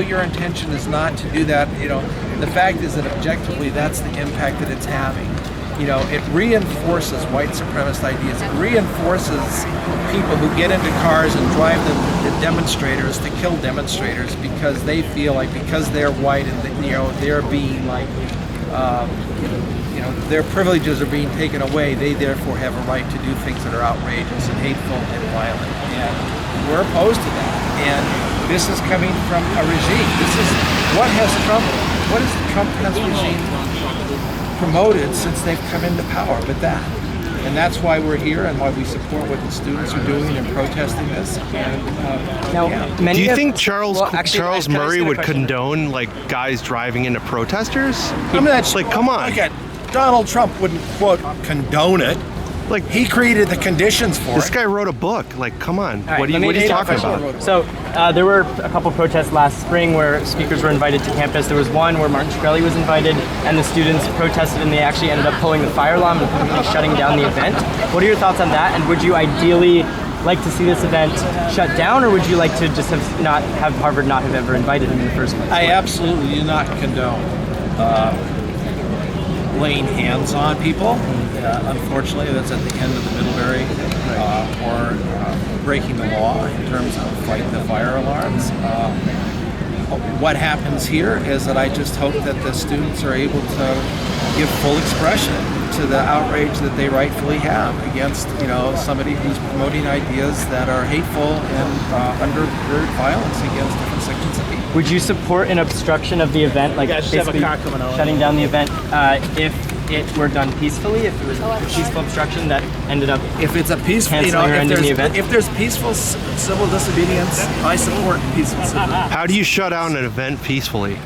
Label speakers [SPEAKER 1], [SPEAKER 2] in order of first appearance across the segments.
[SPEAKER 1] Your intention is not to do that. The fact is that objectively that's the impact that it's having. It reinforces white supremacist ideas. It reinforces people who get into cars and drive them to demonstrators to kill demonstrators because they feel like because they're white and they're being like their privileges are being taken away, they therefore have a right to do things that are outrageous and hateful and violent. And we're opposed to that. And this is coming from a regime. This is what has the Trump regime promoted since they've come into power, but that. And that's why we're here and why we support what the students are doing and protesting this. And,
[SPEAKER 2] do you think Charles Murray would condone like guys driving into protesters?
[SPEAKER 1] I mean, that's
[SPEAKER 2] like, come on.
[SPEAKER 1] Again, Donald Trump wouldn't, quote, condone it.
[SPEAKER 2] Like,
[SPEAKER 1] he created the conditions for
[SPEAKER 2] this
[SPEAKER 1] it.
[SPEAKER 2] guy wrote a book. Like, come on.
[SPEAKER 3] Right,
[SPEAKER 2] what are you talking about?
[SPEAKER 3] So there were a couple protests last spring where speakers were invited to campus. There was one where Martin Shkreli was invited, and the students protested, and they actually ended up pulling the fire alarm and completely shutting down the event. What are your thoughts on that? And would you ideally like to see this event shut down, or would you like to just have Harvard not have ever invited him in the first place?
[SPEAKER 1] I absolutely do not condone laying hands on people. Unfortunately, that's at the end of the Middlebury, or breaking the law in terms of lighting the fire alarms. What happens here is that I just hope that the students are able to give full expression to the outrage that they rightfully have against, somebody who's promoting ideas that are hateful and undergird violence against different sections of people.
[SPEAKER 3] Would you support an obstruction of the event, like basically shutting down the event, if it were done peacefully, if it was a peaceful obstruction that ended up
[SPEAKER 1] if it's a peaceful, if there's peaceful civil disobedience, I support peaceful civil.
[SPEAKER 2] How do you shut down an event peacefully?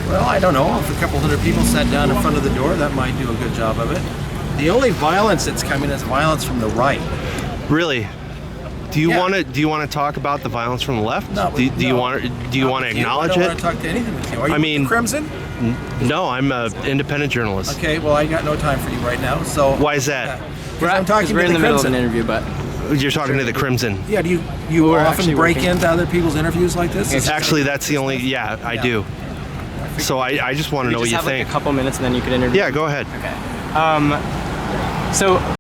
[SPEAKER 1] Well, I don't know. If a couple hundred people sat down in front of the door, that might do a good job of it. The only violence that's coming is violence from the right.
[SPEAKER 2] Really? Do you want to talk about the violence from the left?
[SPEAKER 1] No.
[SPEAKER 2] Do you want to acknowledge
[SPEAKER 1] I don't
[SPEAKER 2] it?
[SPEAKER 1] want to talk to anything with you. Are you with the Crimson?
[SPEAKER 2] No, I'm an independent journalist.
[SPEAKER 1] Okay, well, I got no time for you right now. So
[SPEAKER 2] why is that?
[SPEAKER 1] I'm talking
[SPEAKER 3] we're
[SPEAKER 1] to
[SPEAKER 3] in the middle of
[SPEAKER 1] Crimson.
[SPEAKER 3] an interview, but
[SPEAKER 2] You're talking to the Crimson.
[SPEAKER 1] Yeah, do you often break
[SPEAKER 3] working.
[SPEAKER 1] into other people's interviews like this?
[SPEAKER 2] Actually, that's the only. Yeah, I do. So I just want to know what you
[SPEAKER 3] have
[SPEAKER 2] think.
[SPEAKER 3] like a couple minutes and then you could interview.
[SPEAKER 2] Yeah, go ahead.
[SPEAKER 3] Okay. So